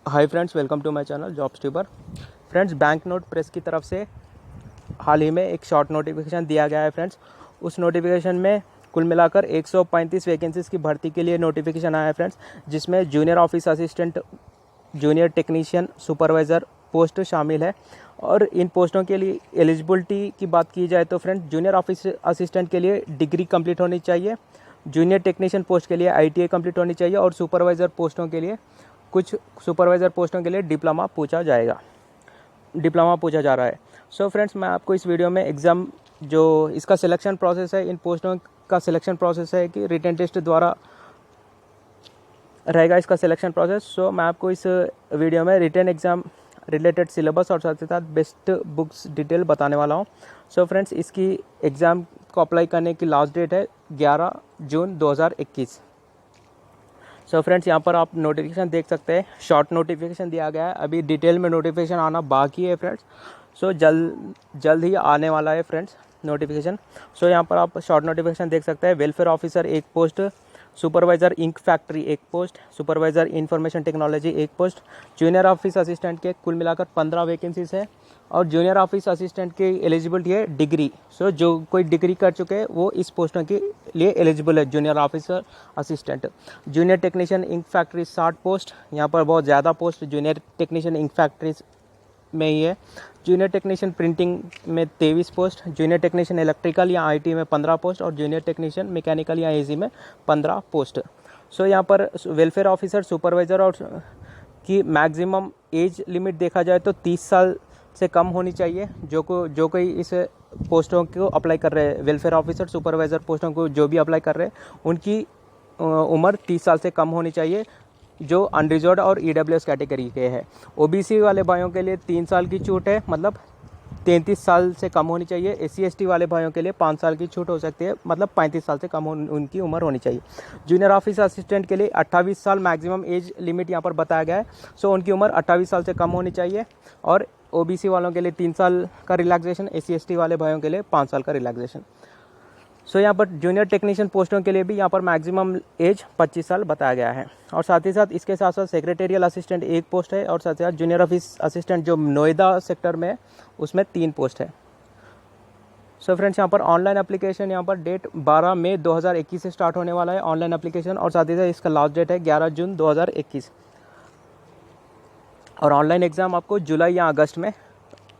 Hi friends, welcome to my channel jobs tuber. Friends, bank note press की तरफ से हाल ही में एक शॉर्ट नोटिफिकेशन दिया गया है। फ्रेंड्स, उस नोटिफिकेशन में कुल मिलाकर 135 वैकेंसीज़ की भर्ती के लिए नोटिफिकेशन आया है। फ्रेंड्स, जिसमें junior office assistant, junior technician, supervisor post शामिल है। और इन पोस्टों के लिए एलिजिबिलिटी की बात की जाए तो फ्रेंड्स, जूनियर ऑफिस असिस्टेंट के लिए डिग्री कंप्लीट होनी चाहिए, जूनियर टेक्नीशियन पोस्ट के लिए ITI कंप्लीट होनी चाहिए और सुपरवाइज़र पोस्टों के लिए डिप्लोमा पूछा जा रहा है। सो फ्रेंड्स, मैं आपको इस वीडियो में एग्ज़ाम जो इसका सिलेक्शन प्रोसेस है, इन पोस्टों का सिलेक्शन प्रोसेस है कि रिटन टेस्ट द्वारा रहेगा इसका सिलेक्शन प्रोसेस। सो मैं आपको इस वीडियो में रिटन एग्ज़ाम रिलेटेड सिलेबस और साथ ही साथ बेस्ट बुक्स डिटेल बताने वाला हूँ। सो फ्रेंड्स, इसकी एग्ज़ाम को अप्लाई करने की लास्ट डेट है 11 जून 2021। सो फ्रेंड्स, यहाँ पर आप नोटिफिकेशन देख सकते हैं, शॉर्ट नोटिफिकेशन दिया गया है। अभी डिटेल में नोटिफिकेशन आना बाकी है फ्रेंड्स। सो जल्द ही आने वाला है फ्रेंड्स नोटिफिकेशन। सो यहाँ पर आप शॉर्ट नोटिफिकेशन देख सकते हैं। वेलफेयर ऑफिसर एक पोस्ट, सुपरवाइज़र इंक फैक्ट्री एक पोस्ट, सुपरवाइज़र इंफॉर्मेशन टेक्नोलॉजी एक पोस्ट, जूनियर ऑफिस असिस्टेंट के कुल मिलाकर 15 वैकेंसीज है। और जूनियर ऑफिस असिस्टेंट की एलिजिबिलिटी है डिग्री। सो जो कोई डिग्री कर चुके हैं वो इस पोस्टों के लिए एलिजिबल है, junior officer assistant. Junior technician ink factory 60 post, यहाँ पर बहुत ज़्यादा post junior technician ink factories में ही है। जूनियर टेक्नीशियन प्रिंटिंग में 23 पोस्ट, जूनियर टेक्नीशियन इलेक्ट्रिकल या IT में 15 पोस्ट और जूनियर टेक्नीशियन मैकेनिकल या AC में 15 पोस्ट। सो यहाँ पर वेलफेयर ऑफिसर, सुपरवाइज़र और की मैक्सिमम एज लिमिट देखा जाए तो 30 साल से कम होनी चाहिए। जो कोई इस पोस्टों को अप्लाई कर रहे हैं, वेलफेयर ऑफिसर, सुपरवाइज़र पोस्टों को जो भी अप्लाई कर रहे हैं उनकी उम्र 30 साल से कम होनी चाहिए, जो अनरिजर्व्ड और EWS कैटेगरी के हैं। OBC वाले भाइयों के लिए 3 साल की छूट है, मतलब 33 साल से कम होनी चाहिए। SC/ST वाले भाइयों के लिए 5 साल की छूट हो सकती है, मतलब 35 साल से कम उनकी उम्र होनी चाहिए। जूनियर ऑफिस असिस्टेंट के लिए 28 साल मैक्सिमम एज लिमिट यहाँ पर बताया गया है। सो उनकी उम्र 28 साल से कम होनी चाहिए। और OBC वालों के लिए 3 साल का रिलैक्सेशन, SC/ST वाले भाइयों के लिए 5 साल का रिलैक्सेशन। सो यहाँ पर जूनियर टेक्नीशियन पोस्टों के लिए भी यहाँ पर मैक्सिमम एज 25 साल बताया गया है। और साथ ही साथ इसके साथ साथ सेक्रेटेरियल असिस्टेंट एक पोस्ट है और साथ ही साथ जूनियर ऑफिस असिस्टेंट जो नोएडा सेक्टर में है उसमें 3 पोस्ट है। सो फ्रेंड्स, यहाँ पर ऑनलाइन एप्लीकेशन यहाँ पर डेट 12 मई 2021 से स्टार्ट होने वाला है ऑनलाइन एप्लीकेशन। और साथ ही साथ इसका लास्ट डेट है 11 जून 2021। और ऑनलाइन एग्ज़ाम आपको जुलाई या अगस्त में,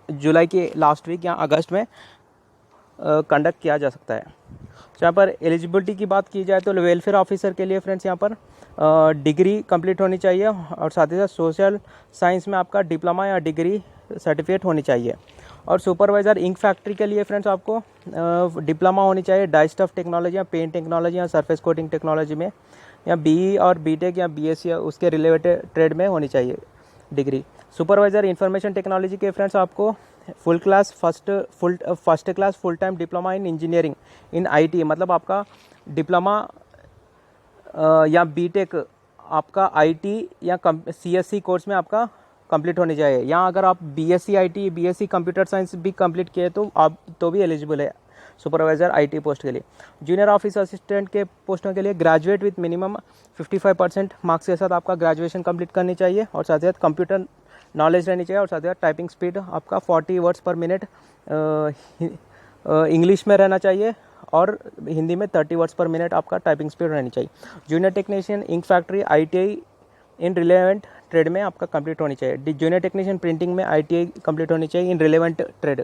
जुलाई के लास्ट वीक या अगस्त में कंडक्ट किया जा सकता है। तो यहाँ पर एलिजिबिलिटी की बात की जाए तो वेलफेयर ऑफिसर के लिए फ्रेंड्स यहाँ पर डिग्री कंप्लीट होनी चाहिए और साथ ही साथ सोशल साइंस में आपका डिप्लोमा या डिग्री सर्टिफिकेट होनी चाहिए। और सुपरवाइज़र इंक फैक्ट्री के लिए फ्रेंड्स आपको डिप्लोमा होनी चाहिए डाई स्टफ टेक्नोलॉजी या पेंट टेक्नोलॉजी या सरफेस कोटिंग टेक्नोलॉजी में, या BE और BTech या BSc या उसके रिलेटेड ट्रेड में होनी चाहिए डिग्री। सुपरवाइज़र इंफॉर्मेशन टेक्नोलॉजी के फ्रेंड्स आपको first class full time diploma in engineering in IT, मतलब आपका डिप्लोमा या BTech आपका IT या CSC कोर्स में आपका कंप्लीट होनी चाहिए। या अगर आप BSc IT, BSc computer science भी कंप्लीट किए तो आप तो भी एलिजिबल है सुपरवाइज़र IT पोस्ट के लिए। जूनियर ऑफिस असिस्टेंट के पोस्टों के लिए ग्रेजुएट विथ मिनिमम 55% मार्क्स के साथ आपका ग्रेजुएशन कंप्लीट करनी चाहिए और साथ ही साथ कंप्यूटर नॉलेज रहनी चाहिए और साथ ही साथ टाइपिंग स्पीड आपका 40 वर्ड्स पर मिनट इंग्लिश में रहना चाहिए और हिंदी में 30 वर्ड्स पर मिनट आपका टाइपिंग स्पीड रहनी चाहिए। Junior technician ink factory ITI in relevant trade में आपका कंप्लीट होनी चाहिए। जूनियर टेक्नीशियन प्रिंटिंग में ITI कंप्लीट होनी चाहिए इन रिलेवेंट ट्रेड,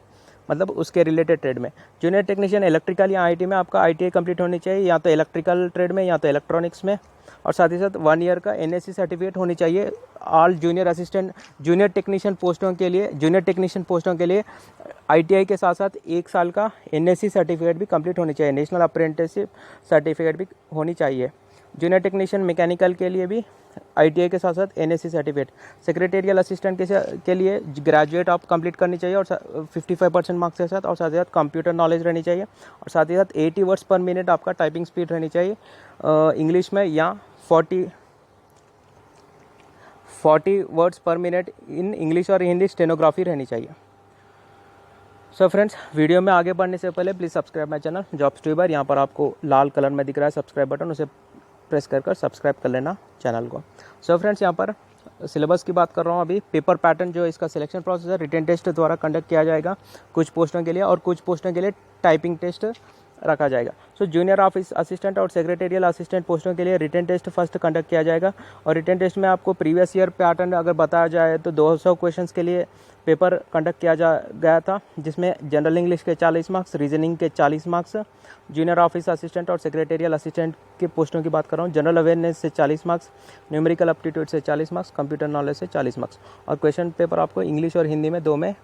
मतलब उसके रिलेटेड ट्रेड में। जूनियर टेक्नीशियन इलेक्ट्रिकल या IT में आपका ITI कंप्लीट होनी चाहिए, या तो इलेक्ट्रिकल ट्रेड में या तो इलेक्ट्रॉनिक्स में। और साथ ही साथ 1 ईयर का NSC सर्टिफिकेट होनी चाहिए। All junior assistant, junior technician पोस्टों के लिए ITI के साथ साथ 1 साल का NSC सर्टिफिकेट भी कंप्लीट होनी चाहिए, नेशनल अप्रेंटिसशिप सर्टिफिकेट भी होनी चाहिए। जूनियर टेक्नीशियन मैकेनिकल के लिए भी ITI के साथ साथ NSC सर्टिफिकेट। सेक्रेटेरियल असिस्टेंट के लिए ग्रेजुएट आप कंप्लीट करनी चाहिए और 55% मार्क्स के साथ, और साथ ही साथ कंप्यूटर नॉलेज रहनी चाहिए और साथ ही साथ 80 वर्ड्स पर मिनट आपका टाइपिंग स्पीड रहनी चाहिए इंग्लिश में, या 40 वर्ड्स पर मिनट इन इंग्लिश और हिंदी स्टेनोग्राफी रहनी चाहिए। सो फ्रेंड्स, वीडियो में आगे बढ़ने से पहले please subscribe my channel jobs tuber. यहाँ पर आपको लाल कलर में दिख रहा है सब्सक्राइब बटन, उसे प्रेस कर सब्सक्राइब कर लेना चैनल को। सो फ्रेंड्स, यहाँ पर सिलेबस की बात कर रहा हूँ अभी। पेपर पैटर्न जो इसका सिलेक्शन प्रोसेस है, रिटन टेस्ट द्वारा कंडक्ट किया जाएगा कुछ पोस्टों के लिए, और कुछ पोस्टों के लिए टाइपिंग टेस्ट रखा जाएगा। सो जूनियर ऑफिस असिस्टेंट और सेक्रेटेरियल असिस्टेंट पोस्टों के लिए रिटन टेस्ट फर्स्ट कंडक्ट किया जाएगा। और रिटन टेस्ट में आपको प्रीवियस ईयर पैटर्न अगर बताया जाए तो 200 क्वेश्चंस के लिए पेपर कंडक्ट किया गया था, जिसमें जनरल इंग्लिश के 40 मार्क्स, रीजनिंग के 40 मार्क्स, जूनियर ऑफिस असिस्टेंट और सेक्रेटेरियल असिस्टेंट के पोस्टों की बात कर रहा हूँ, जनरल अवेयरनेस से 40 मार्क्स, न्यूमेरिकल एप्टीट्यूड से 40 मार्क्स, कंप्यूटर नॉलेज से 40 मार्क्स। और क्वेश्चन पेपर आपको इंग्लिश और हिंदी में 2 में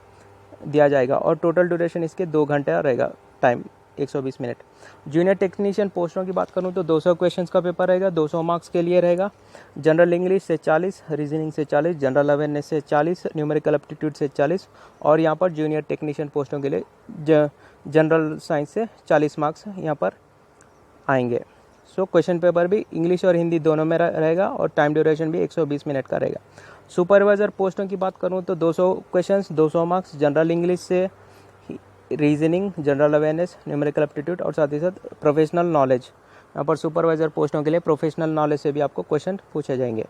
दिया जाएगा। और टोटल ड्यूरेशन इसके 2 घंटे रहेगा, टाइम 120 मिनट। जूनियर टेक्नीशियन पोस्टों की बात करूं तो 200 क्वेश्चंस का पेपर रहेगा, 200 मार्क्स के लिए रहेगा। जनरल इंग्लिश से 40, रीजनिंग से 40, जनरल अवेयरनेस से 40, न्यूमेरिकल एप्टीट्यूड से 40। और यहाँ पर जूनियर टेक्नीशियन पोस्टों के लिए जनरल साइंस से 40 मार्क्स यहाँ पर आएंगे। सो क्वेश्चन पेपर भी इंग्लिश और हिंदी दोनों में रहेगा, और टाइम ड्यूरेशन भी 120 मिनट का रहेगा। सुपरवाइजर पोस्टों की बात करूँ तो 200 क्वेश्चंस, 200 मार्क्स, जनरल इंग्लिश से, reasoning, general awareness, numerical aptitude और साथ ही साथ प्रोफेशनल नॉलेज। यहाँ पर सुपरवाइजर पोस्टों के लिए प्रोफेशनल नॉलेज से भी आपको क्वेश्चन पूछे जाएंगे।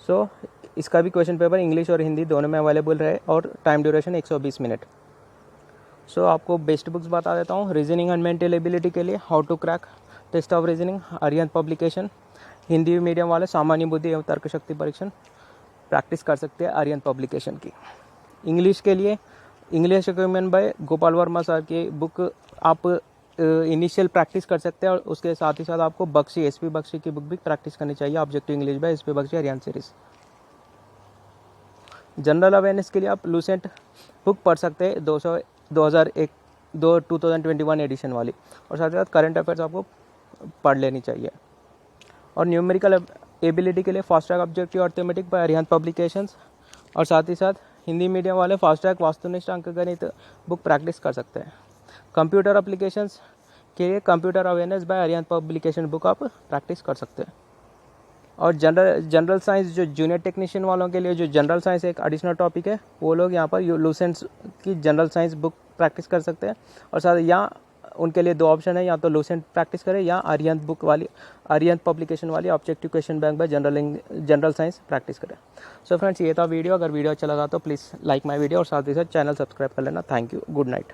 सो इसका भी क्वेश्चन पेपर इंग्लिश और हिंदी दोनों में अवेलेबल रहे, और टाइम ड्यूरेशन 120 मिनट। सो आपको बेस्ट बुक्स बता देता हूँ। रीजनिंग एंड मेंटल एबिलिटी के लिए how to crack test of reasoning, Aryan publication. Hindi medium वाले सामान्य बुद्धि एवं तर्क शक्ति परीक्षण प्रैक्टिस कर सकते हैं आर्यन पब्लिकेशन की। इंग्लिश के लिए English recommend by Gopal Varma sir की बुक आप इनिशियल प्रैक्टिस कर सकते हैं, और उसके साथ ही साथ आपको बख्शी, एसपी बख्शी की बुक भी प्रैक्टिस करनी चाहिए, objective English by SP Bakshi Aryan series. General awareness के लिए आप लूसेंट बुक पढ़ सकते हैं, 2021 एडिशन वाली, और साथ ही साथ करंट अफेयर्स आपको पढ़ लेनी चाहिए। और न्यूमेरिकल एबिलिटी के लिए fast track objective arithmetic by Aryan publications, और साथ ही साथ हिंदी मीडियम वाले फास्ट ट्रैक वास्तुनिष्ठ अंकगणित बुक प्रैक्टिस कर सकते हैं। कंप्यूटर एप्लीकेशंस के लिए computer awareness by Aryan publication book आप प्रैक्टिस कर सकते हैं। और जनरल साइंस जो जूनियर टेक्नीशियन वालों के लिए, जो जनरल साइंस एक एडिशनल टॉपिक है, वो लोग यहाँ पर लूसेंट की जनरल साइंस बुक प्रैक्टिस कर सकते हैं। और साथ यहाँ उनके लिए 2 ऑप्शन है, या तो लूसेंट प्रैक्टिस करें या आर्यन बुक वाली, आर्यन पब्लिकेशन वाली objective question bank by general science practice करें। सो फ्रेंड्स, ये था वीडियो। अगर वीडियो अच्छा लगा तो प्लीज़ लाइक माय वीडियो, और साथ ही साथ चैनल सब्सक्राइब कर लेना। Thank you, good night.